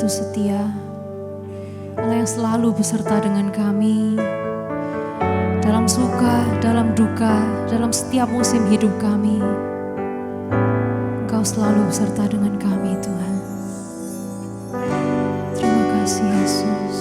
begitu setia, Allah yang selalu beserta dengan kami dalam suka, dalam duka, dalam setiap musim hidup kami. Engkau selalu beserta dengan kami, Tuhan. Terima kasih Yesus.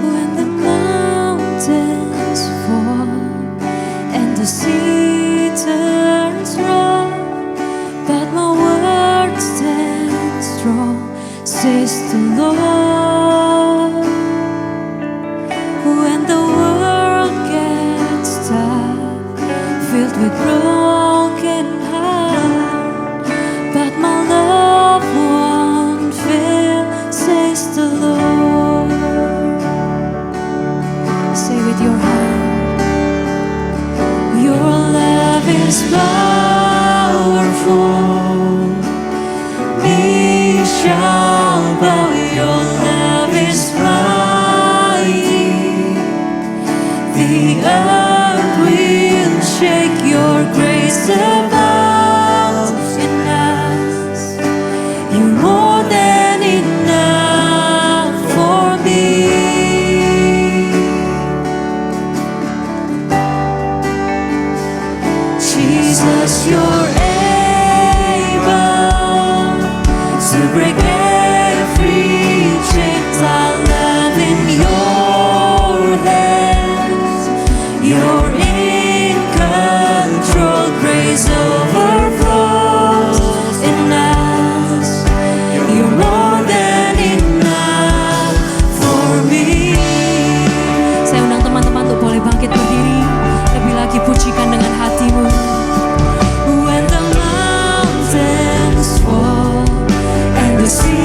When the mountains fall and the sea turns rough, but my word stands strong, says the Lord. When the world gets tough, filled with broken heart, but my love won't fail, says the Lord. Say with your heart, your love is powerful. Knee shall bow, your love is mighty. The earth will shake, your grace abounds in us. You're more than enough for me. Jesus, you're able to break every chain. My love in your hands. You're in control. Grace overflows in us. You're more than enough for me. Saya undang teman-teman untuk boleh bangkit berdiri, lebih lagi pujikan dengan hatimu. When the mountains fall and the sea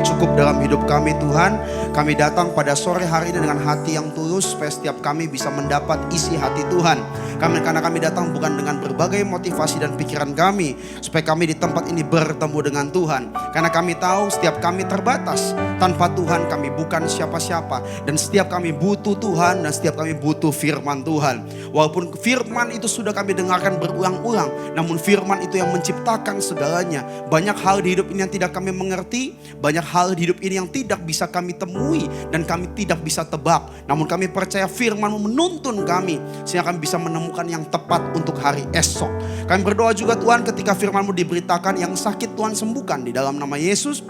cukup dalam hidup kami Tuhan. Kami datang pada sore hari ini dengan hati yang tulus supaya setiap kami bisa mendapat isi hati Tuhan. Karena kami datang bukan dengan berbagai motivasi dan pikiran kami, supaya kami di tempat ini bertemu dengan Tuhan. Karena kami tahu setiap kami terbatas. Tanpa Tuhan kami bukan siapa-siapa. Dan setiap kami butuh Tuhan, dan setiap kami butuh firman Tuhan. Walaupun firman itu sudah kami dengarkan berulang-ulang, namun firman itu yang menciptakan segalanya. Banyak hal di hidup ini yang tidak kami mengerti, banyak hal di hidup ini yang tidak bisa kami temui dan kami tidak bisa tebak. Namun kami percaya firman-Mu menuntun kami sehingga kami bisa menemukan yang tepat untuk hari esok. Kami berdoa juga Tuhan, ketika firman-Mu diberitakan, yang sakit Tuhan sembuhkan di dalam nama Yesus.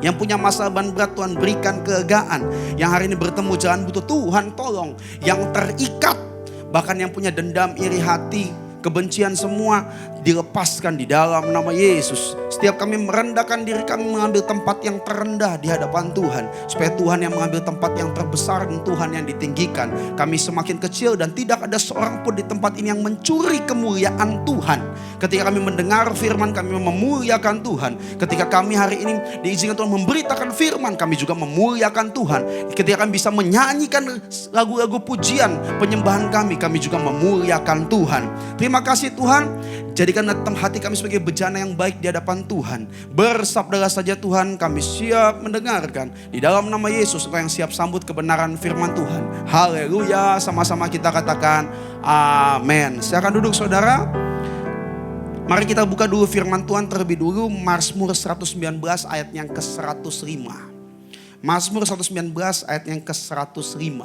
Yang punya masalah beban berat Tuhan berikan kelegaan. Yang hari ini bertemu jalan butuh Tuhan tolong. Yang terikat, bahkan yang punya dendam, iri hati, kebencian semua dilepaskan di dalam nama Yesus. Setiap kami merendahkan diri, kami mengambil tempat yang terendah di hadapan Tuhan. Supaya Tuhan yang mengambil tempat yang terbesar dan Tuhan yang ditinggikan. Kami semakin kecil dan tidak ada seorang pun di tempat ini yang mencuri kemuliaan Tuhan. Ketika kami mendengar firman, kami memuliakan Tuhan. Ketika kami hari ini diizinkan Tuhan memberitakan firman, kami juga memuliakan Tuhan. Ketika kami bisa menyanyikan lagu-lagu pujian penyembahan kami juga memuliakan Tuhan. Terima kasih Tuhan. Jadikan hati kami sebagai bejana yang baik di hadapan Tuhan. Bersabdalah saja Tuhan, kami siap mendengarkan. Di dalam nama Yesus, Engkau yang siap sambut kebenaran firman Tuhan. Haleluya, sama-sama kita katakan amin. Silakan duduk saudara. Mari kita buka dulu firman Tuhan terlebih dulu. Mazmur 119 ayat yang ke-105. Mazmur 119 ayat yang ke-105.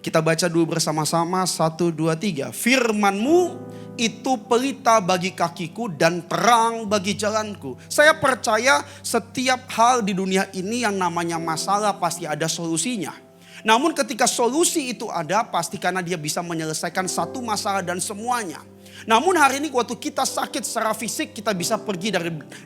Kita baca dulu bersama-sama, 1, 2, 3. Firman-Mu itu pelita bagi kakiku dan terang bagi jalanku. Saya percaya setiap hal di dunia ini yang namanya masalah pasti ada solusinya. Namun ketika solusi itu ada, pasti karena dia bisa menyelesaikan satu masalah dan semuanya. Namun hari ini waktu kita sakit secara fisik, kita bisa pergi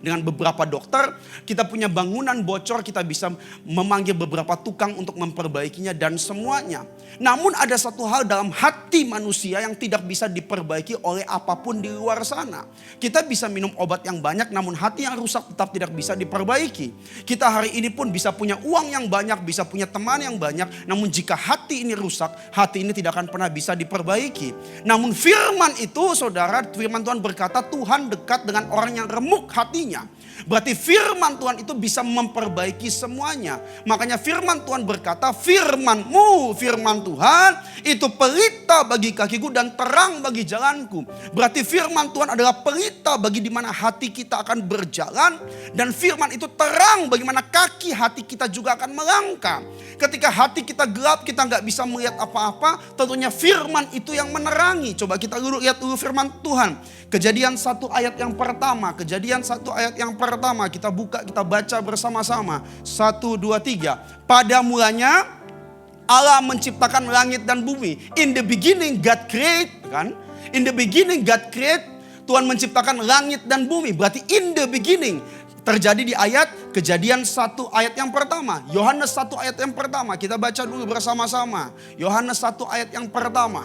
dengan beberapa dokter. Kita punya bangunan bocor, kita bisa memanggil beberapa tukang untuk memperbaikinya dan semuanya. Namun ada satu hal dalam hati manusia yang tidak bisa diperbaiki oleh apapun di luar sana. Kita bisa minum obat yang banyak, namun hati yang rusak tetap tidak bisa diperbaiki. Kita hari ini pun bisa punya uang yang banyak, bisa punya teman yang banyak. Namun jika hati ini rusak, hati ini tidak akan pernah bisa diperbaiki. Namun firman itu, saudara, firman Tuhan berkata Tuhan dekat dengan orang yang remuk hatinya. Berarti firman Tuhan itu bisa memperbaiki semuanya. Makanya firman Tuhan berkata, firman-Mu, firman Tuhan itu pelita bagi kakiku dan terang bagi jalanku. Berarti firman Tuhan adalah pelita bagi di mana hati kita akan berjalan. Dan firman itu terang bagaimana kaki hati kita juga akan melangkah. Ketika hati kita gelap, kita nggak bisa melihat apa-apa, tentunya firman itu yang menerangi. Coba kita lihat dulu firman Tuhan. Kejadian 1 ayat yang pertama. Kejadian 1 ayat yang pertama. Kita buka, kita baca bersama-sama. 1, 2, 3. Pada mulanya Allah menciptakan langit dan bumi. In the beginning God create, kan? In the beginning God create. Tuhan menciptakan langit dan bumi. Berarti in the beginning. Terjadi di ayat Kejadian 1 ayat yang pertama. Yohanes 1 ayat yang pertama. Kita baca dulu bersama-sama. Yohanes 1 ayat yang pertama.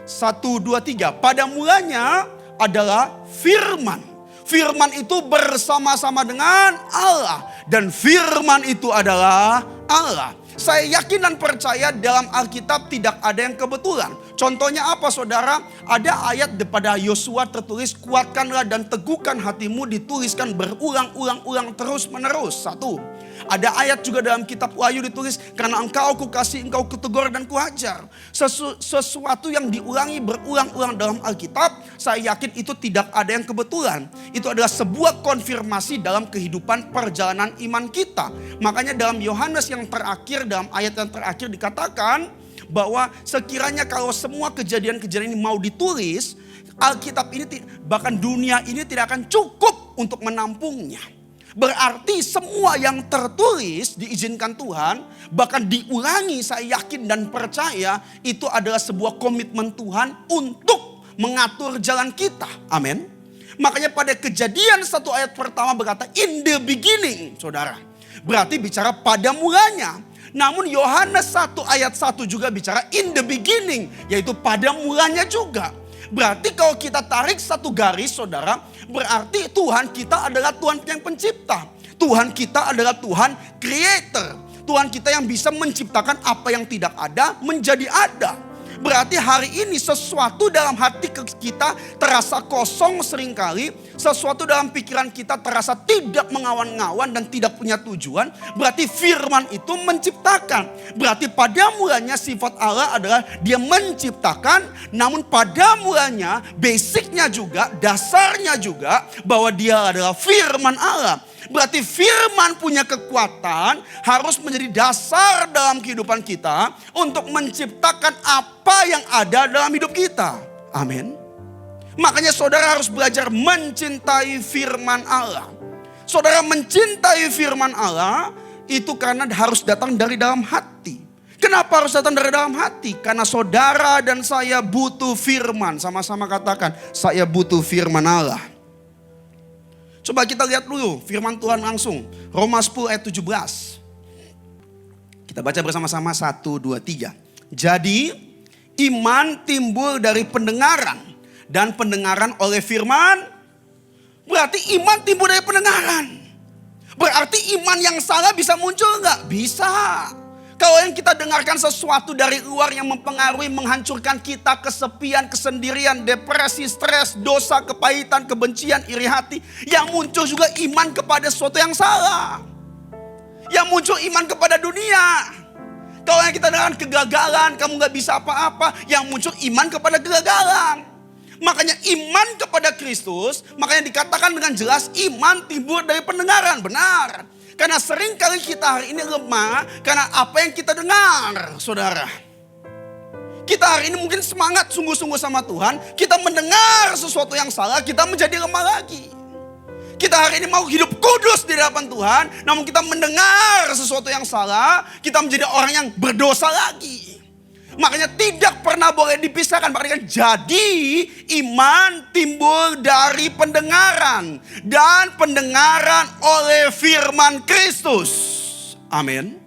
1, 2, 3. Pada mulanya adalah firman. Firman itu bersama-sama dengan Allah. Dan firman itu adalah Allah. Saya yakin dan percaya dalam Alkitab tidak ada yang kebetulan. Contohnya apa saudara? Ada ayat pada Yosua tertulis, kuatkanlah dan teguhkan hatimu, dituliskan berulang-ulang terus menerus. 1. Ada ayat juga dalam kitab Wahyu ditulis, karena engkau kukasih, engkau kutegur dan kuhajar. Sesuatu yang diulangi berulang-ulang dalam Alkitab, saya yakin itu tidak ada yang kebetulan. Itu adalah sebuah konfirmasi dalam kehidupan perjalanan iman kita. Makanya dalam Yohanes yang terakhir, dalam ayat yang terakhir dikatakan bahwa sekiranya kalau semua kejadian-kejadian ini mau ditulis, Alkitab ini bahkan dunia ini tidak akan cukup untuk menampungnya. Berarti semua yang tertulis diizinkan Tuhan, bahkan diulangi, saya yakin dan percaya itu adalah sebuah komitmen Tuhan untuk mengatur jalan kita. Amin. Makanya pada Kejadian 1 ayat pertama berkata in the beginning, saudara. Berarti bicara pada mulanya. Namun Yohanes 1 ayat 1 juga bicara in the beginning, yaitu pada mulanya juga. Berarti kalau kita tarik satu garis saudara, berarti Tuhan kita adalah Tuhan yang pencipta. Tuhan kita adalah Tuhan creator. Tuhan kita yang bisa menciptakan apa yang tidak ada menjadi ada. Berarti hari ini sesuatu dalam hati kita terasa kosong seringkali. Sesuatu dalam pikiran kita terasa tidak mengawan-ngawan dan tidak punya tujuan. Berarti firman itu menciptakan. Berarti pada mulanya sifat Allah adalah dia menciptakan. Namun pada mulanya basicnya juga, dasarnya juga bahwa dia adalah firman Allah. Berarti firman punya kekuatan harus menjadi dasar dalam kehidupan kita untuk menciptakan apa yang ada dalam hidup kita. Amin. Makanya saudara harus belajar mencintai firman Allah. Saudara mencintai firman Allah itu karena harus datang dari dalam hati. Kenapa harus datang dari dalam hati? Karena saudara dan saya butuh firman. Sama-sama katakan, saya butuh firman Allah. Coba kita lihat dulu firman Tuhan langsung. Roma 10 ayat 17. Kita baca bersama-sama 1, 2, 3. Jadi iman timbul dari pendengaran. Dan pendengaran oleh firman. Berarti iman timbul dari pendengaran. Berarti iman yang salah bisa muncul enggak? Bisa. Kalau yang kita dengarkan sesuatu dari luar yang mempengaruhi, menghancurkan kita, kesepian, kesendirian, depresi, stres, dosa, kepahitan, kebencian, iri hati. Yang muncul juga iman kepada sesuatu yang salah. Yang muncul iman kepada dunia. Kalau yang kita dengarkan kegagalan, kamu gak bisa apa-apa. Yang muncul iman kepada kegagalan. Makanya iman kepada Kristus, makanya dikatakan dengan jelas iman timbul dari pendengaran. Benar. Karena sering kali kita hari ini lemah karena apa yang kita dengar, saudara. Kita hari ini mungkin semangat sungguh-sungguh sama Tuhan. Kita mendengar sesuatu yang salah, kita menjadi lemah lagi. Kita hari ini mau hidup kudus di hadapan Tuhan. Namun kita mendengar sesuatu yang salah, kita menjadi orang yang berdosa lagi. Makanya tidak pernah boleh dipisahkan. Makanya jadi iman timbul dari pendengaran. Dan pendengaran oleh firman Kristus. Amin.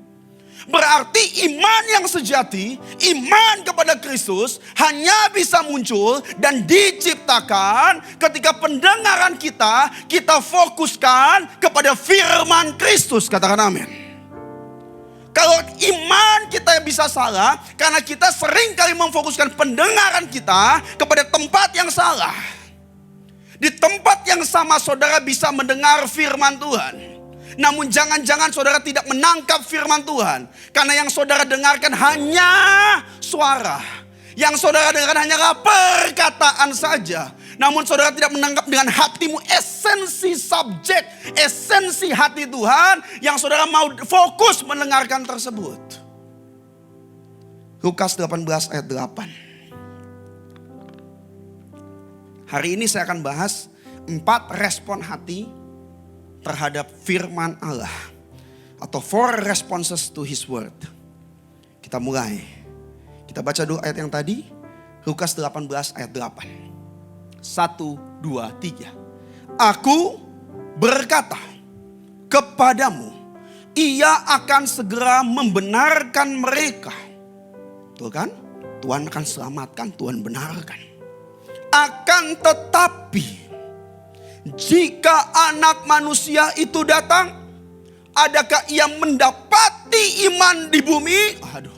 Berarti iman yang sejati, iman kepada Kristus hanya bisa muncul dan diciptakan ketika pendengaran kita fokuskan kepada firman Kristus. Katakan amin. Kalau iman kita bisa salah karena kita sering kali memfokuskan pendengaran kita kepada tempat yang salah. Di tempat yang sama saudara bisa mendengar firman Tuhan. Namun jangan-jangan saudara tidak menangkap firman Tuhan. Karena yang saudara dengarkan hanya suara. Yang saudara dengarkan hanyalah perkataan saja. Namun saudara tidak menangkap dengan hatimu esensi subjek, esensi hati Tuhan yang saudara mau fokus mendengarkan tersebut. Lukas 18 ayat 8. Hari ini saya akan bahas 4 respon hati terhadap firman Allah. Atau 4 responses to his word. Kita mulai. Kita baca dulu ayat yang tadi. Lukas 18 ayat 8. 1, 2, 3. Aku berkata kepadamu, ia akan segera membenarkan mereka. Tuh kan? Tuhan akan selamatkan, Tuhan benarkan. Akan tetapi, jika anak manusia itu datang, adakah ia mendapati iman di bumi? Aduh.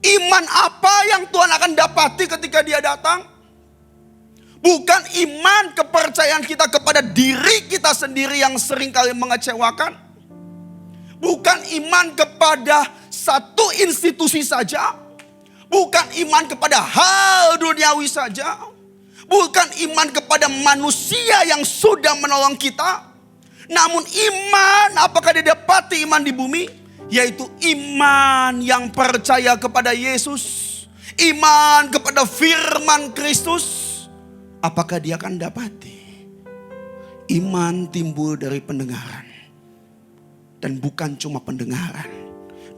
Iman apa yang Tuhan akan dapati ketika dia datang? Bukan iman kepercayaan kita kepada diri kita sendiri yang seringkali mengecewakan. Bukan iman kepada satu institusi saja. Bukan iman kepada hal duniawi saja. Bukan iman kepada manusia yang sudah menolong kita. Namun iman, apakah dia dapati iman di bumi? Yaitu iman yang percaya kepada Yesus. Iman kepada firman Kristus. Apakah dia akan dapati? Iman timbul dari pendengaran. Dan bukan cuma pendengaran.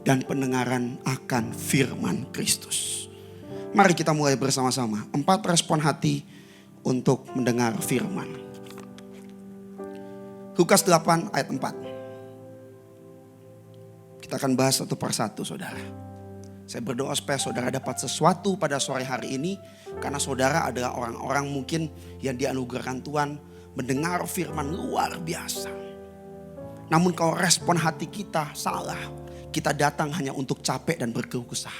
Dan pendengaran akan firman Kristus. Mari kita mulai bersama-sama. 4 respon hati untuk mendengar firman. Lukas 8 ayat 4. Kita akan bahas satu persatu saudara. Saya berdoa supaya saudara dapat sesuatu pada sore hari ini. Karena saudara adalah orang-orang mungkin yang dianugerahkan Tuhan mendengar firman luar biasa. Namun kalau respon hati kita salah, kita datang hanya untuk capek dan berkeluh kesah.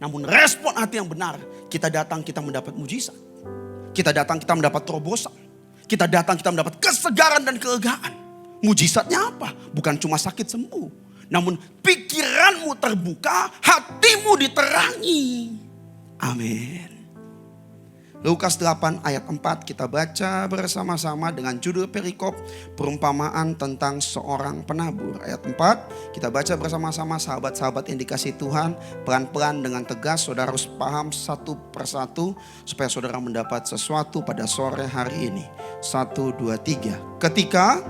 Namun respon hati yang benar, kita datang kita mendapat mujizat. Kita datang kita mendapat terobosan. Kita datang kita mendapat kesegaran dan kelegaan. Mujizatnya apa? Bukan cuma sakit sembuh. Namun pikiranmu terbuka, hatimu diterangi. Amin. Lukas 8 ayat 4 kita baca bersama-sama dengan judul perikop perumpamaan tentang seorang penabur. Ayat 4 kita baca bersama-sama, sahabat-sahabat yang dikasihi Tuhan. Pelan-pelan dengan tegas saudara harus paham satu persatu supaya saudara mendapat sesuatu pada sore hari ini. 1, 2, 3. Ketika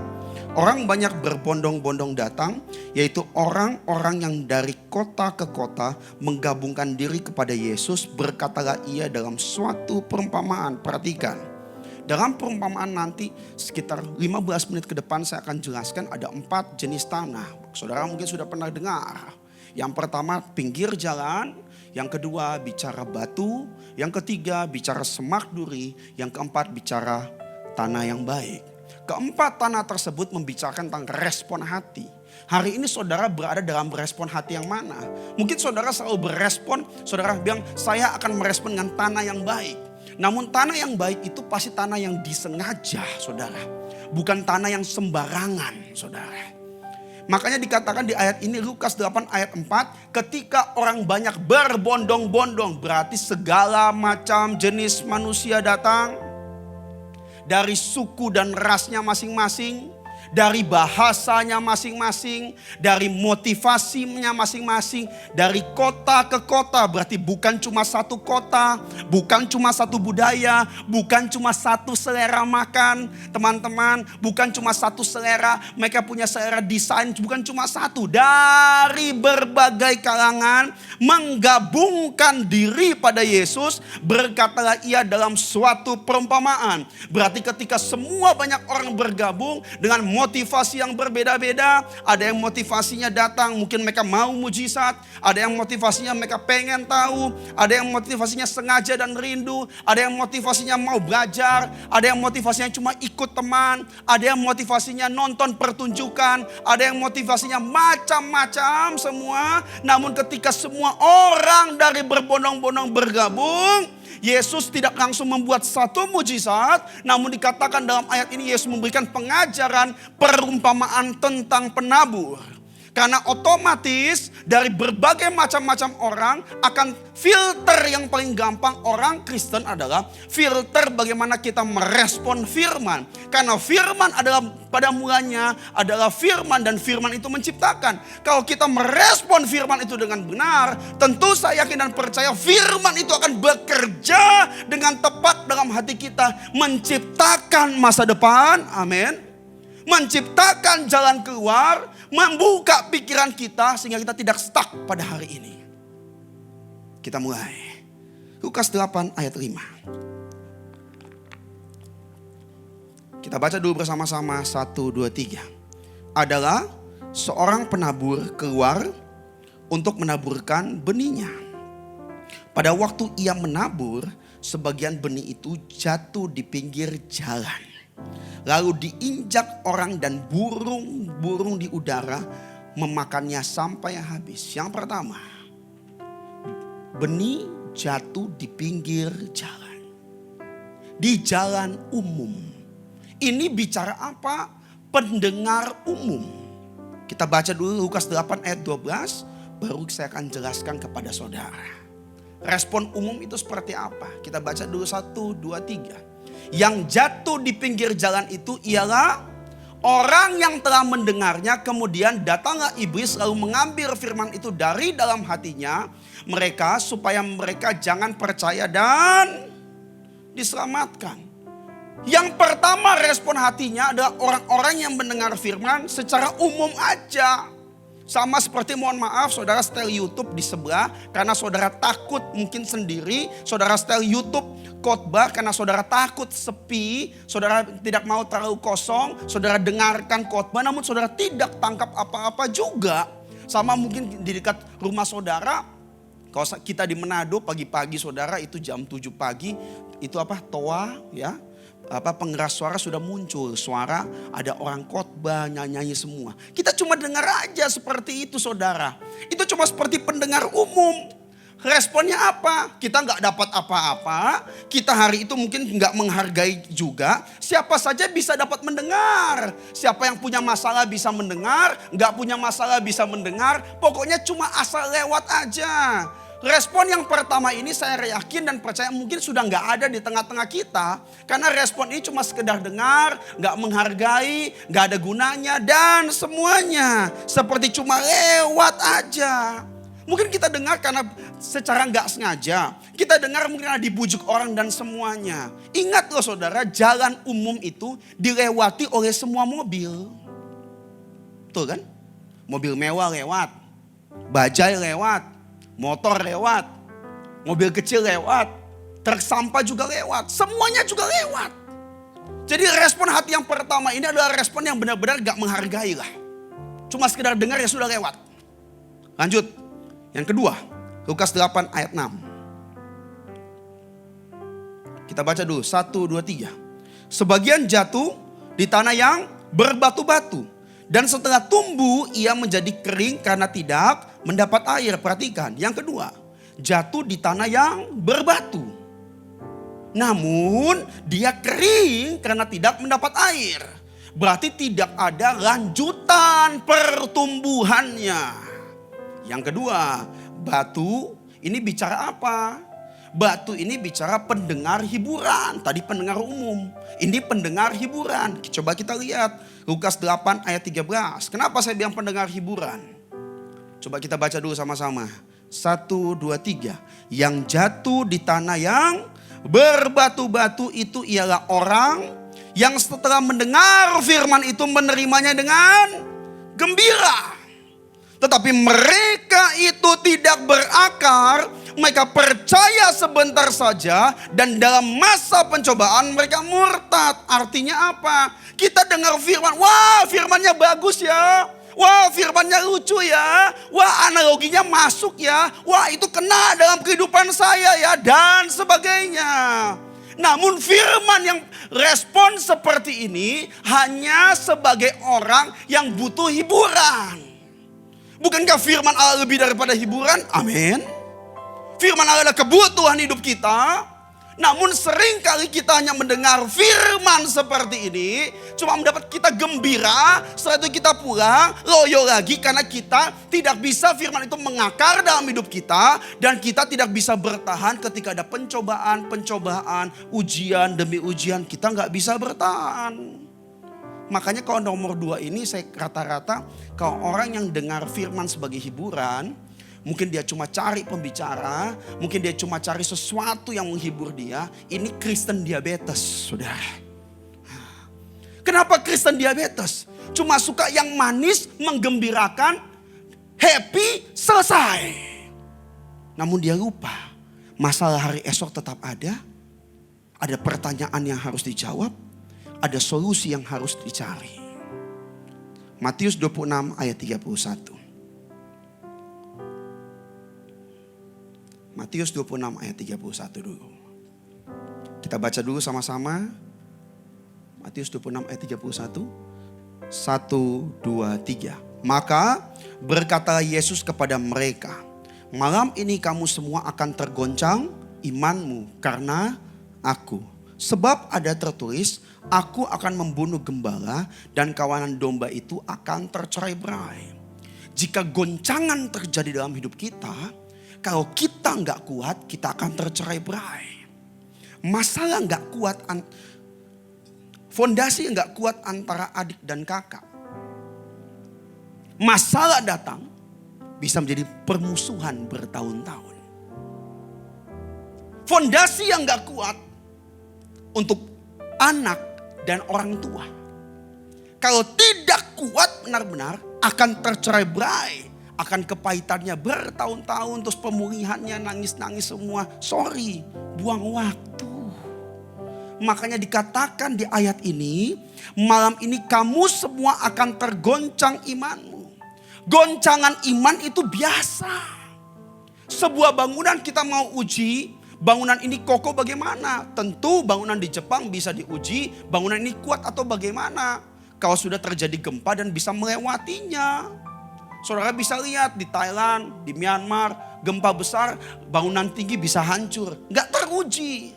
orang banyak berbondong-bondong datang, yaitu orang-orang yang dari kota ke kota menggabungkan diri kepada Yesus, berkatalah ia dalam suatu perumpamaan. Perhatikan, dalam perumpamaan nanti sekitar 15 menit ke depan saya akan jelaskan ada 4 jenis tanah. Saudara mungkin sudah pernah dengar. Yang pertama pinggir jalan, yang kedua bicara batu, yang ketiga bicara semak duri, yang keempat bicara tanah yang baik. Keempat tanah tersebut membicarakan tentang respon hati. Hari ini saudara berada dalam respon hati yang mana? Mungkin saudara selalu berespon, saudara bilang saya akan merespon dengan tanah yang baik. Namun tanah yang baik itu pasti tanah yang disengaja saudara. Bukan tanah yang sembarangan saudara. Makanya dikatakan di ayat ini Lukas 8 ayat 4. Ketika orang banyak berbondong-bondong, berarti segala macam jenis manusia datang. Dari suku dan rasnya masing-masing, dari bahasanya masing-masing, dari motivasinya masing-masing, dari kota ke kota. Berarti bukan cuma satu kota, bukan cuma satu budaya, bukan cuma satu selera makan, teman-teman, bukan cuma satu selera, mereka punya selera desain, bukan cuma satu. Dari berbagai kalangan menggabungkan diri pada Yesus, berkatalah ia dalam suatu perumpamaan. Berarti ketika semua banyak orang bergabung dengan motivasi yang berbeda-beda. Ada yang motivasinya datang mungkin mereka mau mujizat. Ada yang motivasinya mereka pengen tahu. Ada yang motivasinya sengaja dan rindu. Ada yang motivasinya mau belajar. Ada yang motivasinya cuma ikut teman. Ada yang motivasinya nonton pertunjukan. Ada yang motivasinya macam-macam semua. Namun ketika semua orang dari berbondong-bondong bergabung, Yesus tidak langsung membuat satu mujizat, namun dikatakan dalam ayat ini Yesus memberikan pengajaran perumpamaan tentang penabur. Karena otomatis dari berbagai macam-macam orang akan filter yang paling gampang orang Kristen adalah filter bagaimana kita merespon firman. Karena firman adalah pada mulanya adalah firman dan firman itu menciptakan. Kalau kita merespon firman itu dengan benar, tentu saya yakin dan percaya firman itu akan bekerja dengan tepat dalam hati kita. Menciptakan masa depan, amin. Menciptakan jalan keluar, membuka pikiran kita sehingga kita tidak stuck pada hari ini. Kita mulai. Lukas 8 ayat 5. Kita baca dulu bersama-sama 1, 2, 3. Adalah seorang penabur keluar untuk menaburkan benihnya. Pada waktu ia menabur, sebagian benih itu jatuh di pinggir jalan. Lalu diinjak orang dan burung-burung di udara memakannya sampai habis. Yang pertama, benih jatuh di pinggir jalan. Di jalan umum. Ini bicara apa? Pendengar umum. Kita baca dulu Lukas 8 ayat 12. Baru saya akan jelaskan kepada saudara. Respon umum itu seperti apa? Kita baca dulu 1, 2, 3. Yang jatuh di pinggir jalan itu ialah orang yang telah mendengarnya, kemudian datanglah iblis lalu mengambil firman itu dari dalam hatinya mereka supaya mereka jangan percaya dan diselamatkan. Yang pertama respon hatinya adalah orang-orang yang mendengar firman secara umum aja. Sama seperti mohon maaf saudara setel YouTube di sebelah karena saudara takut mungkin sendiri. Saudara setel YouTube khotbah karena saudara takut sepi. Saudara tidak mau terlalu kosong. Saudara dengarkan khotbah namun saudara tidak tangkap apa-apa juga. Sama mungkin di dekat rumah saudara. Kalau kita di Manado pagi-pagi saudara itu jam 7 pagi. Itu apa? Toa ya. pengeras suara sudah muncul. Suara ada orang khotbah, nyanyi semua. Kita cuma dengar aja seperti itu saudara. Itu cuma seperti pendengar umum. Responnya apa? Kita nggak dapat apa-apa. Kita hari itu mungkin nggak menghargai juga. Siapa saja bisa dapat mendengar. Siapa yang punya masalah bisa mendengar. Nggak punya masalah bisa mendengar. Pokoknya cuma asal lewat aja. Respon yang pertama ini saya yakin dan percaya mungkin sudah nggak ada di tengah-tengah kita. Karena respon ini cuma sekedar dengar, nggak menghargai, nggak ada gunanya. Dan semuanya seperti cuma lewat aja. Mungkin kita dengar karena secara nggak sengaja. Kita dengar mungkin karena dibujuk orang dan semuanya. Ingat loh saudara, jalan umum itu dilewati oleh semua mobil. Betul kan? Mobil mewah lewat, bajai lewat, motor lewat, mobil kecil lewat, truk sampah juga lewat. Semuanya juga lewat. Jadi respon hati yang pertama ini adalah respon yang benar-benar gak menghargai lah. Cuma sekedar dengar ya sudah lewat. Lanjut. Yang kedua, Lukas 8 ayat 6. Kita baca dulu, 1, 2, 3. Sebagian jatuh di tanah yang berbatu-batu. Dan setelah tumbuh ia menjadi kering karena tidak mendapat air. Perhatikan, yang kedua, jatuh di tanah yang berbatu. Namun dia kering karena tidak mendapat air. Berarti tidak ada lanjutan pertumbuhannya. Yang kedua, batu ini bicara apa? Batu ini bicara pendengar hiburan. Tadi pendengar umum, ini pendengar hiburan. Coba kita lihat Lukas 8 ayat 13. Kenapa saya bilang pendengar hiburan? Coba kita baca dulu sama-sama. 1, 2, 3. Yang jatuh di tanah yang berbatu-batu itu ialah orang yang setelah mendengar firman itu menerimanya dengan gembira. Tetapi mereka itu tidak berakar, mereka percaya sebentar saja dan dalam masa pencobaan mereka murtad. Artinya apa? Kita dengar firman, wah firmannya bagus ya. Wah firmannya lucu ya. Wah analoginya masuk ya. Wah itu kena dalam kehidupan saya ya dan sebagainya. Namun firman yang respon seperti ini hanya sebagai orang yang butuh hiburan. Bukankah firman Allah lebih daripada hiburan? Amin. Firman Allah adalah kebutuhan hidup kita. Namun sering kali kita hanya mendengar firman seperti ini. Cuma mendapat kita gembira. Setelah itu kita pulang, loyo lagi. Karena kita tidak bisa firman itu mengakar dalam hidup kita. Dan kita tidak bisa bertahan ketika ada pencobaan, ujian demi ujian. Kita gak bisa bertahan. Makanya kalau nomor 2 ini saya rata-rata kalau orang yang dengar firman sebagai hiburan, mungkin dia cuma cari pembicara, mungkin dia cuma cari sesuatu yang menghibur dia, ini Kristen diabetes, saudara. Kenapa Kristen diabetes? Cuma suka yang manis, menggembirakan, happy, selesai. Namun dia lupa, masalah hari esok tetap ada pertanyaan yang harus dijawab. Ada solusi yang harus dicari. Matius 26 ayat 31. Matius 26 ayat 31 dulu. Kita baca dulu sama-sama. Matius 26 ayat 31. 1, 2, 3. Maka berkata Yesus kepada mereka, malam ini kamu semua akan tergoncang imanmu karena aku. Sebab ada tertulis, aku akan membunuh gembala dan kawanan domba itu akan tercerai-berai. Jika goncangan terjadi dalam hidup kita, kalau kita nggak kuat, kita akan tercerai-berai. Masalah nggak kuat, fondasi nggak kuat antara adik dan kakak. Masalah datang bisa menjadi permusuhan bertahun-tahun. Fondasi yang nggak kuat untuk anak dan orang tua. Kalau tidak kuat benar-benar akan tercerai-berai. Akan kepahitannya bertahun-tahun. Terus pemulihannya nangis-nangis semua. Sorry, buang waktu. Makanya dikatakan di ayat ini. Malam ini kamu semua akan tergoncang imanmu. Goncangan iman itu biasa. Sebuah bangunan kita mau uji. Bangunan ini kokoh bagaimana? Tentu bangunan di Jepang bisa diuji, bangunan ini kuat atau bagaimana. Kalau sudah terjadi gempa dan bisa melewatinya. Saudara bisa lihat di Thailand, di Myanmar, gempa besar, bangunan tinggi bisa hancur. Nggak teruji.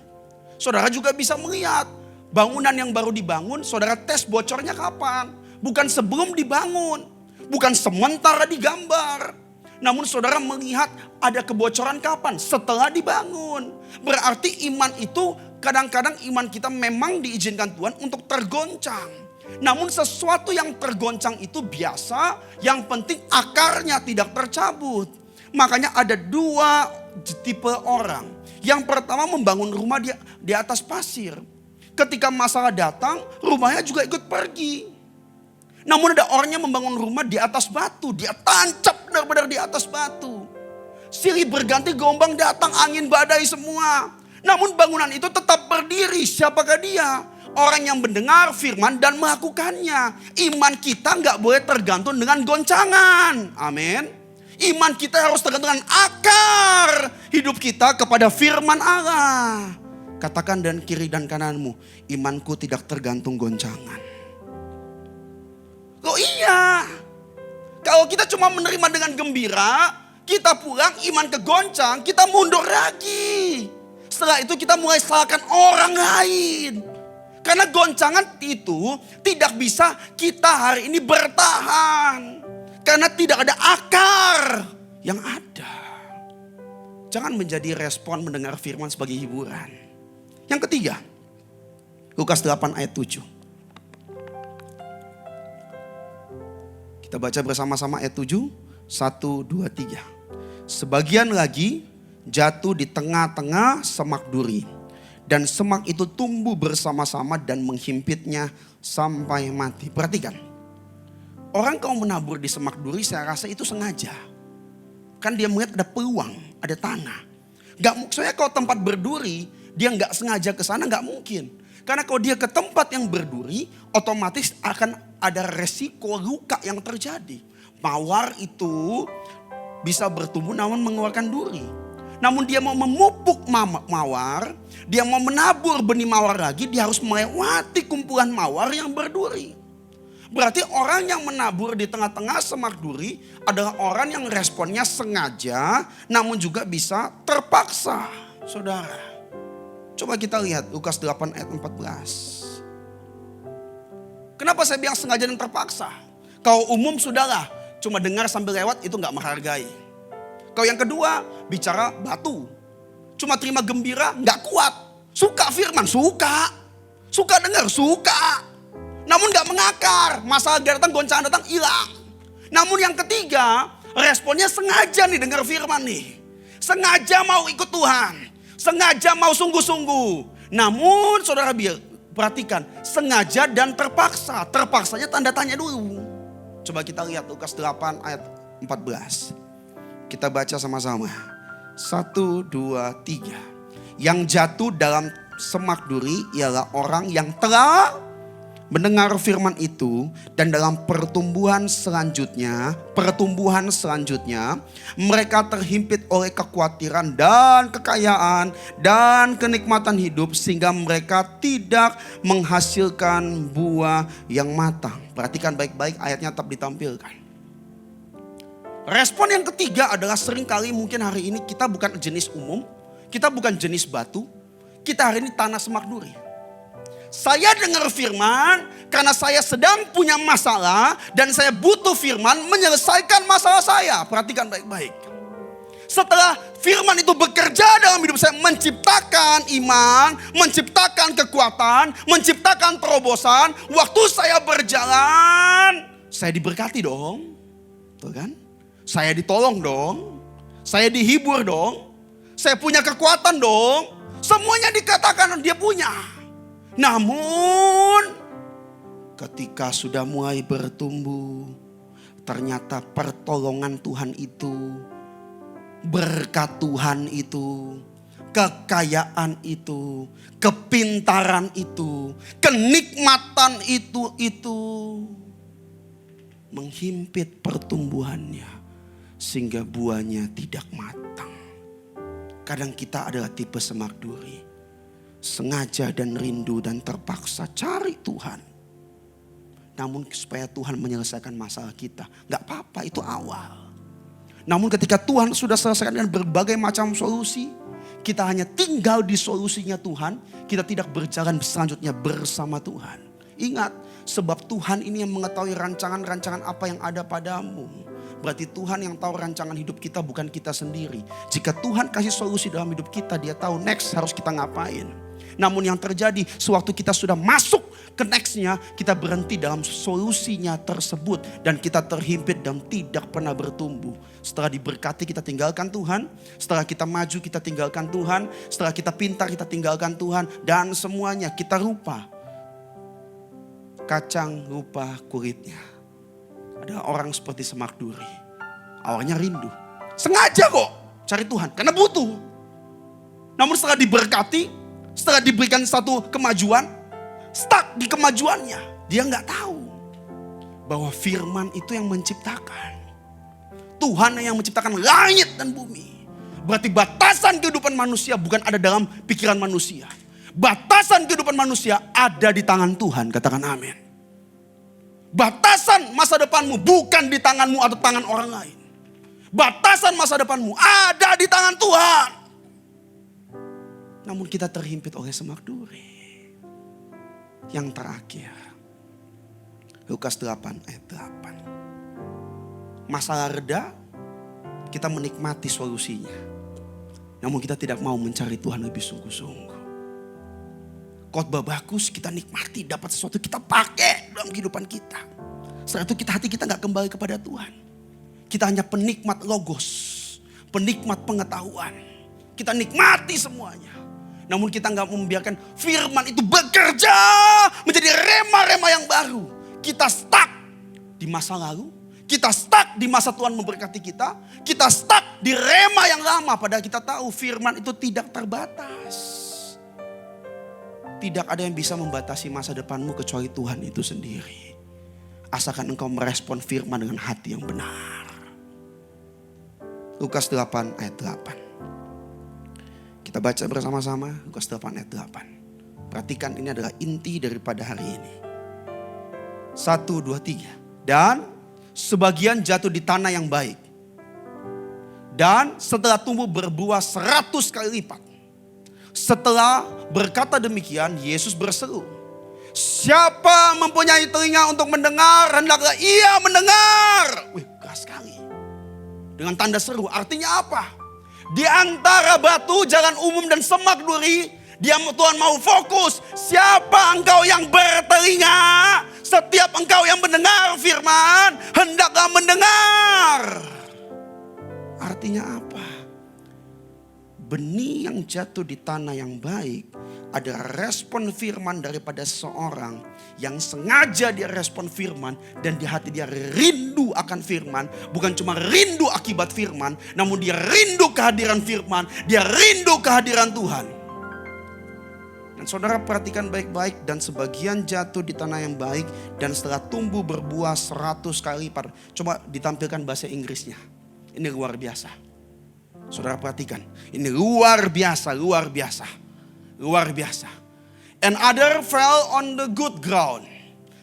Saudara juga bisa melihat bangunan yang baru dibangun, saudara tes bocornya kapan. Bukan sebelum dibangun, bukan sementara digambar. Namun saudara melihat ada kebocoran kapan? Setelah dibangun. Berarti iman itu kadang-kadang iman kita memang diizinkan Tuhan untuk tergoncang. Namun sesuatu yang tergoncang itu biasa, yang penting akarnya tidak tercabut. Makanya ada dua tipe orang. Yang pertama membangun rumah di atas pasir. Ketika masalah datang, rumahnya juga ikut pergi. Namun ada orang yang membangun rumah di atas batu. Dia tancap benar-benar di atas batu. Silih berganti gelombang datang, angin badai semua. Namun bangunan itu tetap berdiri. Siapakah dia? Orang yang mendengar firman dan melakukannya. Iman kita nggak boleh tergantung dengan goncangan. Amin. Iman kita harus tergantung dengan akar hidup kita kepada firman Allah. Katakan dan kiri dan kananmu, imanku tidak tergantung goncangan. Loh iya, kalau kita cuma menerima dengan gembira, kita pulang iman kegoncang, kita mundur lagi. Setelah itu kita mulai salahkan orang lain. Karena goncangan itu tidak bisa kita hari ini bertahan. Karena tidak ada akar yang ada. Jangan menjadi respon mendengar firman sebagai hiburan. Yang ketiga, Lukas 8 ayat 7. Kita baca bersama-sama ayat 7, 1, 2, 3. Sebagian lagi jatuh di tengah-tengah semak duri. Dan semak itu tumbuh bersama-sama dan menghimpitnya sampai mati. Perhatikan. Orang kalau menabur di semak duri saya rasa itu sengaja. Kan dia melihat ada peluang, ada tanah. Soalnya kalau tempat berduri, dia nggak sengaja ke sana nggak mungkin. Karena kalau dia ke tempat yang berduri, otomatis akan ada resiko luka yang terjadi. Mawar itu bisa bertumbuh namun mengeluarkan duri. Namun dia mau memupuk mawar, dia mau menabur benih mawar lagi, dia harus melewati kumpulan mawar yang berduri. Berarti orang yang menabur di tengah-tengah semak duri adalah orang yang responnya sengaja namun juga bisa terpaksa. Saudara. Coba kita lihat Lukas 8 ayat 14. Kenapa saya bilang sengaja dan terpaksa? Kalau umum sudahlah, cuma dengar sambil lewat itu gak menghargai. Kalau yang kedua bicara batu. Cuma terima gembira gak kuat. Suka firman, suka. Suka dengar, suka. Namun gak mengakar. Masalah datang, goncangan datang, hilang. Namun yang ketiga, responnya sengaja nih dengar firman nih. Sengaja mau ikut Tuhan. Sengaja mau sungguh-sungguh. Namun saudara perhatikan, sengaja dan terpaksa. Terpaksanya tanda tanya dulu. Coba kita lihat Lukas 8 ayat 14. Kita baca sama-sama. 1, 2, 3. Yang jatuh dalam semak duri ialah orang yang telah mendengar firman itu dan dalam pertumbuhan selanjutnya mereka terhimpit oleh kekhawatiran dan kekayaan dan kenikmatan hidup sehingga mereka tidak menghasilkan buah yang matang. Perhatikan baik-baik ayatnya tetap ditampilkan. Respon yang ketiga adalah seringkali mungkin hari ini kita bukan jenis umum, kita bukan jenis batu, kita hari ini tanah semak duri. Saya dengar firman karena saya sedang punya masalah dan saya butuh firman menyelesaikan masalah saya. Perhatikan baik-baik. Setelah firman itu bekerja dalam hidup saya, menciptakan iman, menciptakan kekuatan, menciptakan terobosan. Waktu saya berjalan, saya diberkati dong. Tuh kan? Saya ditolong dong. Saya dihibur dong. Saya punya kekuatan dong. Semuanya dikatakan dia punya. Namun ketika sudah mulai bertumbuh, ternyata pertolongan Tuhan itu, berkat Tuhan itu, kekayaan itu, kepintaran itu, kenikmatan itu menghimpit pertumbuhannya sehingga buahnya tidak matang. Kadang kita adalah tipe semak duri. Sengaja dan rindu dan terpaksa cari Tuhan. Namun supaya Tuhan menyelesaikan masalah kita. Gak apa-apa, itu awal. Namun ketika Tuhan sudah selesaikan dengan berbagai macam solusi, kita hanya tinggal di solusinya Tuhan. Kita tidak berjalan selanjutnya bersama Tuhan. Ingat, sebab Tuhan ini yang mengetahui rancangan-rancangan apa yang ada padamu. Berarti Tuhan yang tahu rancangan hidup kita, bukan kita sendiri. Jika Tuhan kasih solusi dalam hidup kita, dia tahu next harus kita ngapain. Namun yang terjadi sewaktu kita sudah masuk ke nextnya, kita berhenti dalam solusinya tersebut. Dan kita terhimpit dan tidak pernah bertumbuh. Setelah diberkati kita tinggalkan Tuhan. Setelah kita maju kita tinggalkan Tuhan. Setelah kita pintar kita tinggalkan Tuhan. Dan semuanya kita rupa kacang rupa kulitnya. Ada orang seperti semak duri. Awalnya rindu. Sengaja kok cari Tuhan karena butuh. Namun setelah diberkati, setelah diberikan satu kemajuan, stuck di kemajuannya. Dia nggak tahu bahwa firman itu yang menciptakan. Tuhan yang menciptakan langit dan bumi. Berarti batasan kehidupan manusia bukan ada dalam pikiran manusia. Batasan kehidupan manusia ada di tangan Tuhan. Katakan amin. Batasan masa depanmu bukan di tanganmu atau tangan orang lain. Batasan masa depanmu ada di tangan Tuhan. Namun kita terhimpit oleh semak duri. Yang terakhir. Lukas 8 ayat 8. Masalah reda, kita menikmati solusinya. Namun kita tidak mau mencari Tuhan lebih sungguh-sungguh. Khotbah bagus, kita nikmati, dapat sesuatu kita pakai dalam kehidupan kita. Setelah itu hati kita gak kembali kepada Tuhan. Kita hanya penikmat logos, penikmat pengetahuan. Kita nikmati semuanya. Namun kita gak membiarkan firman itu bekerja menjadi rema-rema yang baru. Kita stuck di masa lalu. Kita stuck di masa Tuhan memberkati kita. Kita stuck di rema yang lama. Padahal kita tahu firman itu tidak terbatas. Tidak ada yang bisa membatasi masa depanmu kecuali Tuhan itu sendiri. Asalkan engkau merespon firman dengan hati yang benar. Lukas 8 ayat 8. Kita baca bersama-sama Lukas 8 ayat 8. Perhatikan, ini adalah inti daripada hari ini. 1, 2, 3. Dan sebagian jatuh di tanah yang baik. Dan setelah tumbuh berbuah 100 kali lipat. Setelah berkata demikian, Yesus berseru, siapa mempunyai telinga untuk mendengar, hendaklah ia mendengar. Wih, keras sekali. Dengan tanda seru, artinya apa? Di antara batu, jalan umum dan semak duri, Tuhan mau fokus. Siapa engkau yang bertelinga? Setiap engkau yang mendengar firman, hendaklah mendengar. Artinya apa? Benih yang jatuh di tanah yang baik adalah respon firman daripada seorang yang sengaja dia respon firman dan di hati dia rindu akan firman. Bukan cuma rindu akibat firman, namun dia rindu kehadiran firman, dia rindu kehadiran Tuhan. Dan saudara perhatikan baik-baik, dan sebagian jatuh di tanah yang baik dan setelah tumbuh berbuah 100 kali lipat. Coba ditampilkan bahasa Inggrisnya. Ini luar biasa. Saudara perhatikan, ini luar biasa, luar biasa, luar biasa. And other fell on the good ground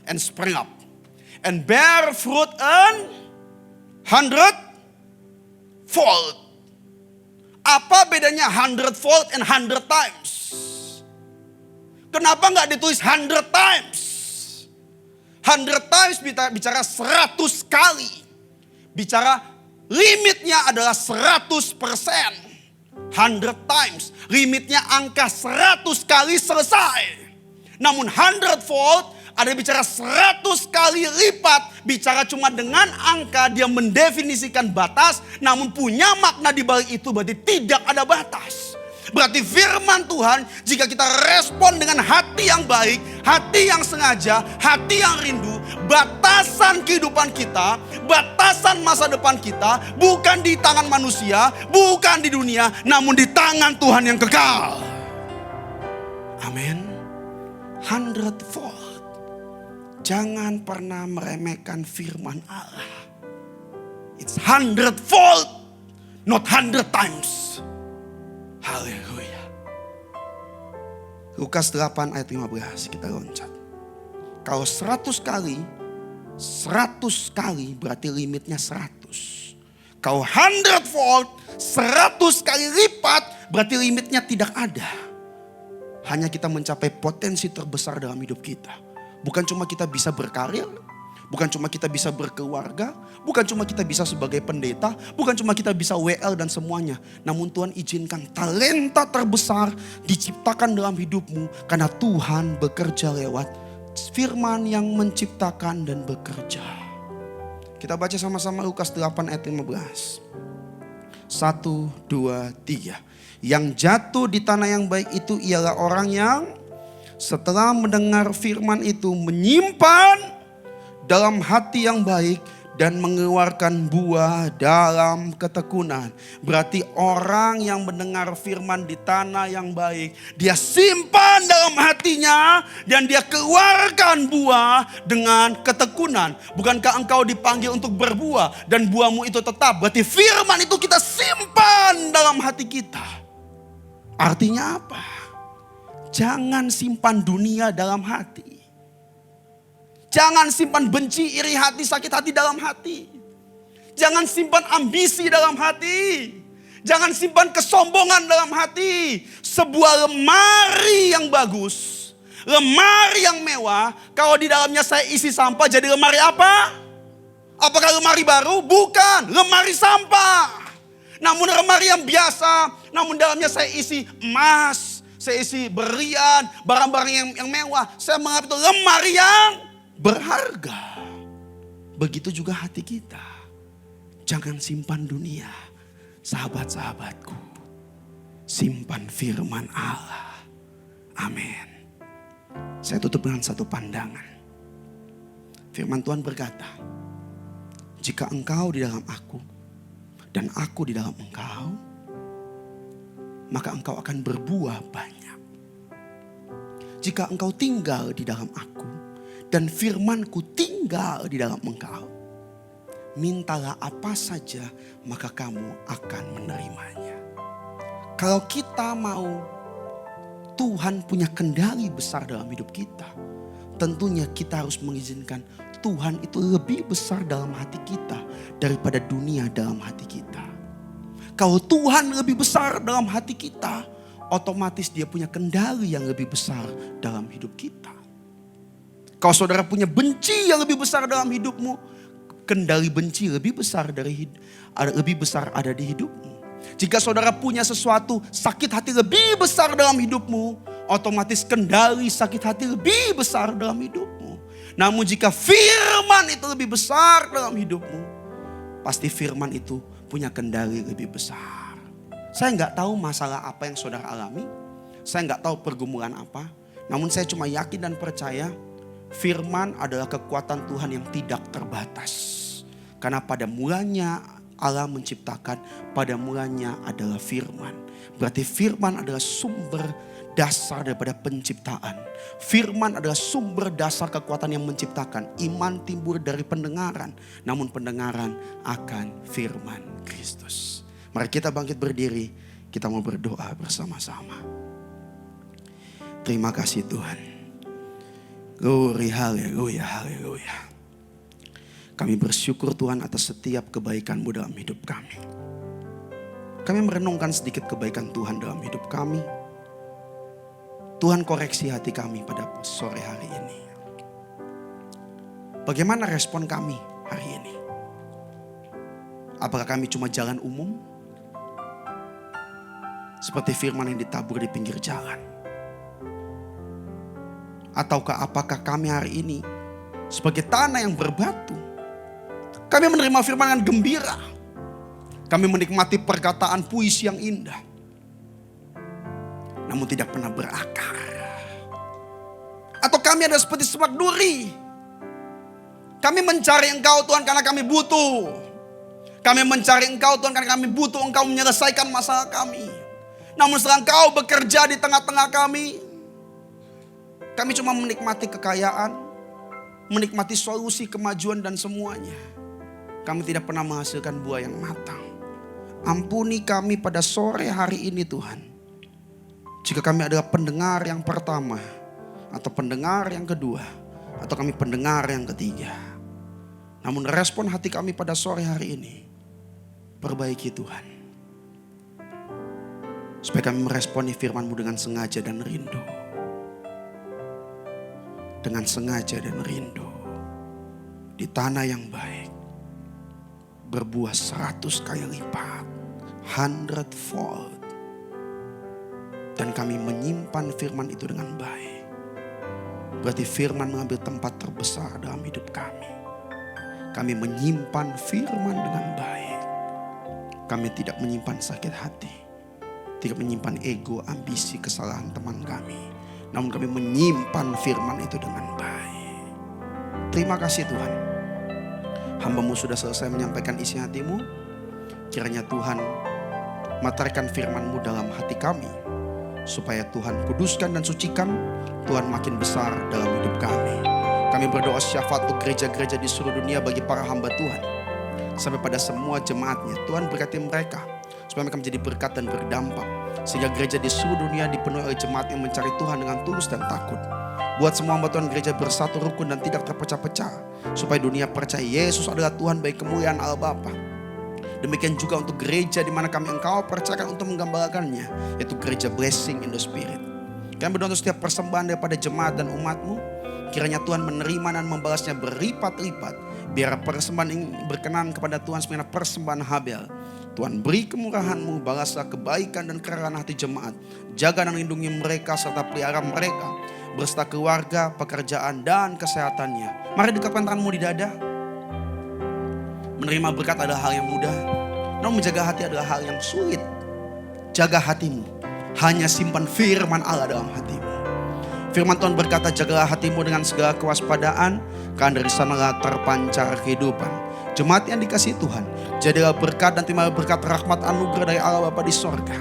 and sprang up and bear fruit 100-fold. Apa bedanya 100-fold and 100 times? Kenapa nggak ditulis 100 times? 100 times bicara 100 kali. Bicara limitnya adalah 100%. 100 times. Limitnya angka 100 kali selesai. Namun 100-fold ada bicara 100 kali lipat. Bicara cuma dengan angka, dia mendefinisikan batas. Namun punya makna di balik itu, berarti tidak ada batas. Berarti firman Tuhan, jika kita respon dengan hati yang baik, hati yang sengaja, hati yang rindu, batasan kehidupan kita, batasan masa depan kita, bukan di tangan manusia, bukan di dunia, namun di tangan Tuhan yang kekal. Amin. 100-fold. Jangan pernah meremehkan firman Allah. It's 100-fold, not 100 times. Haleluya. Lukas 8 ayat 15 kita loncat. Kalau 100 kali berarti limitnya 100. Kalau 100-fold, 100 kali lipat berarti limitnya tidak ada. Hanya kita mencapai potensi terbesar dalam hidup kita. Bukan cuma kita bisa berkarir, bukan cuma kita bisa berkeluarga, bukan cuma kita bisa sebagai pendeta, bukan cuma kita bisa WL dan semuanya. Namun Tuhan izinkan talenta terbesar diciptakan dalam hidupmu karena Tuhan bekerja lewat firman yang menciptakan dan bekerja. Kita baca sama-sama Lukas 8 ayat 15. 1, 2, 3. Yang jatuh di tanah yang baik itu ialah orang yang setelah mendengar firman itu menyimpan dalam hati yang baik dan mengeluarkan buah dalam ketekunan. Berarti orang yang mendengar firman di tanah yang baik, dia simpan dalam hatinya dan dia keluarkan buah dengan ketekunan. Bukankah engkau dipanggil untuk berbuah dan buahmu itu tetap? Berarti firman itu kita simpan dalam hati kita. Artinya apa? Jangan simpan dunia dalam hati. Jangan simpan benci, iri hati, sakit hati dalam hati. Jangan simpan ambisi dalam hati. Jangan simpan kesombongan dalam hati. Sebuah lemari yang bagus, lemari yang mewah, kalau di dalamnya saya isi sampah jadi lemari apa? Apakah lemari baru? Bukan, lemari sampah. Namun lemari yang biasa, namun dalamnya saya isi emas, saya isi berlian, barang-barang yang mewah. Saya menganggap itu lemari yang berharga. Begitu juga hati kita. Jangan simpan dunia, sahabat-sahabatku. Simpan firman Allah. Amin. Saya tutup dengan satu pandangan. Firman Tuhan berkata, jika engkau di dalam aku dan aku di dalam engkau, maka engkau akan berbuah banyak. Jika engkau tinggal di dalam aku dan firmanku tinggal di dalam engkau, mintalah apa saja maka kamu akan menerimanya. Kalau kita mau Tuhan punya kendali besar dalam hidup kita, tentunya kita harus mengizinkan Tuhan itu lebih besar dalam hati kita daripada dunia dalam hati kita. Kalau Tuhan lebih besar dalam hati kita, otomatis dia punya kendali yang lebih besar dalam hidup kita. Kalau saudara punya benci yang lebih besar dalam hidupmu, kendali benci lebih besar ada di hidupmu. Jika saudara punya sesuatu sakit hati lebih besar dalam hidupmu, otomatis kendali sakit hati lebih besar dalam hidupmu. Namun jika firman itu lebih besar dalam hidupmu, pasti firman itu punya kendali lebih besar. Saya nggak tahu masalah apa yang saudara alami, saya nggak tahu pergumulan apa, namun saya cuma yakin dan percaya firman adalah kekuatan Tuhan yang tidak terbatas. Karena pada mulanya Allah menciptakan, pada mulanya adalah firman. Berarti firman adalah sumber dasar daripada penciptaan. Firman adalah sumber dasar kekuatan yang menciptakan. Iman timbul dari pendengaran, namun pendengaran akan firman Kristus. Mari kita bangkit berdiri, kita mau berdoa bersama-sama. Terima kasih Tuhan. Glory, haleluya, haleluya. Kami bersyukur Tuhan atas setiap kebaikan-Mu dalam hidup kami. Kami merenungkan sedikit kebaikan Tuhan dalam hidup kami. Tuhan koreksi hati kami pada sore hari ini. Bagaimana respon kami hari ini? Apakah kami cuma jalan umum? Seperti firman yang ditabur di pinggir jalan. Ataukah apakah kami hari ini sebagai tanah yang berbatu? Kami menerima firman dengan gembira. Kami menikmati perkataan puisi yang indah. Namun tidak pernah berakar. Atau kami adalah seperti semak duri. Kami mencari Engkau Tuhan karena kami butuh. Kami mencari Engkau Tuhan karena kami butuh Engkau menyelesaikan masalah kami. Namun setelah Engkau bekerja di tengah-tengah kami, kami cuma menikmati kekayaan, menikmati solusi, kemajuan dan semuanya. Kami tidak pernah menghasilkan buah yang matang. Ampuni kami pada sore hari ini Tuhan. Jika kami adalah pendengar yang pertama, atau pendengar yang kedua, atau kami pendengar yang ketiga. Namun respon hati kami pada sore hari ini, perbaiki Tuhan. Supaya kami meresponi firman-Mu dengan sengaja dan rindu. Dengan sengaja dan rindu. Di tanah yang baik. Berbuah 100 kali lipat. 100-fold. Dan kami menyimpan firman itu dengan baik. Berarti firman mengambil tempat terbesar dalam hidup kami. Kami menyimpan firman dengan baik. Kami tidak menyimpan sakit hati. Tidak menyimpan ego, ambisi, kesalahan teman kami. Namun kami menyimpan firman itu dengan baik. Terima kasih Tuhan. Hamba-Mu sudah selesai menyampaikan isi hati-Mu. Kiranya Tuhan materaikan firman-Mu dalam hati kami. Supaya Tuhan kuduskan dan sucikan, Tuhan makin besar dalam hidup kami. Kami berdoa syafaat untuk gereja-gereja di seluruh dunia bagi para hamba Tuhan. Sampai pada semua jemaatnya, Tuhan berkati mereka. Supaya mereka menjadi berkat dan berdampak. Sehingga gereja di seluruh dunia dipenuhi oleh jemaat yang mencari Tuhan dengan tulus dan takut. Buat semua hamba Tuhan gereja bersatu rukun dan tidak terpecah-pecah. Supaya dunia percaya Yesus adalah Tuhan bagi kemuliaan Allah Bapa. Demikian juga untuk gereja di mana kami Engkau percayakan untuk menggambarkannya. Yaitu gereja Blessing in the Spirit. Kami berdoa untuk setiap persembahan daripada jemaat dan umat-Mu. Kiranya Tuhan menerima dan membalasnya berlipat-lipat. Biar persembahan ini berkenan kepada Tuhan seperti persembahan Habel. Tuhan beri kemurahan-Mu, balaslah kebaikan dan kerahan hati jemaat. Jaga dan lindungi mereka serta pelihara mereka. Berserta keluarga, pekerjaan dan kesehatannya. Mari dekapkan tangan-Mu di dada. Menerima berkat adalah hal yang mudah. Namun menjaga hati adalah hal yang sulit. Jaga hatimu. Hanya simpan firman Allah dalam hatimu. Firman Tuhan berkata, jagalah hatimu dengan segala kewaspadaan. Karena dari sanalah terpancar kehidupan. Jemaat yang dikasihi Tuhan, jadilah berkat dan terimalah berkat rahmat anugerah dari Allah Bapa di sorga.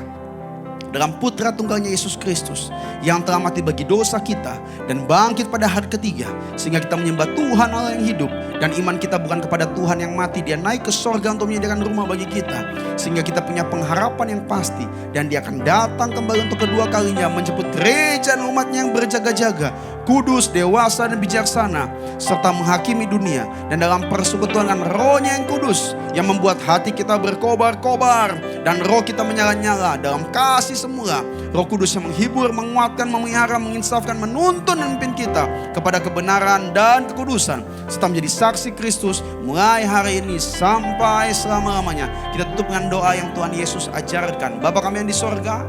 Dalam putra tunggalnya Yesus Kristus yang telah mati bagi dosa kita dan bangkit pada hari ketiga. Sehingga kita menyembah Tuhan Allah yang hidup. Dan iman kita bukan kepada Tuhan yang mati. Dia naik ke sorga untuk menyediakan rumah bagi kita. Sehingga kita punya pengharapan yang pasti. Dan Dia akan datang kembali untuk kedua kalinya menjemput gereja dan umatnya yang berjaga-jaga. Kudus, dewasa dan bijaksana. Serta menghakimi dunia. Dan dalam persekutuan dengan Roh-Nya yang kudus. Yang membuat hati kita berkobar-kobar. Dan roh kita menyala-nyala dalam kasih semula. Roh Kudus yang menghibur, menguatkan, memelihara, menginsafkan, menuntun dan memimpin kita kepada kebenaran dan kekudusan. Serta menjadi saksi Kristus mulai hari ini sampai selama-lamanya. Kita tutup dengan doa yang Tuhan Yesus ajarkan. Bapa kami yang di sorga,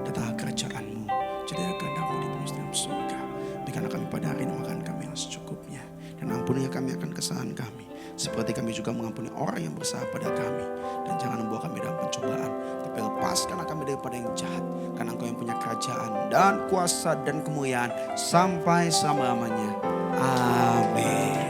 datanglah kerajaan-Mu, jadilah kehendak-Mu di bumi dalam sorga. Berikanlah kami pada hari ini makan kami yang secukupnya. Dan ampunilah kami akan kesalahan kami. Seperti kami juga mengampuni orang yang bersalah pada kami. Dan jangan membawa kami dalam pencobaan. Tapi lepaskanlah kami daripada yang jahat. Karena Engkau yang punya kerajaan dan kuasa dan kemuliaan. Sampai selama-lamanya. Amin.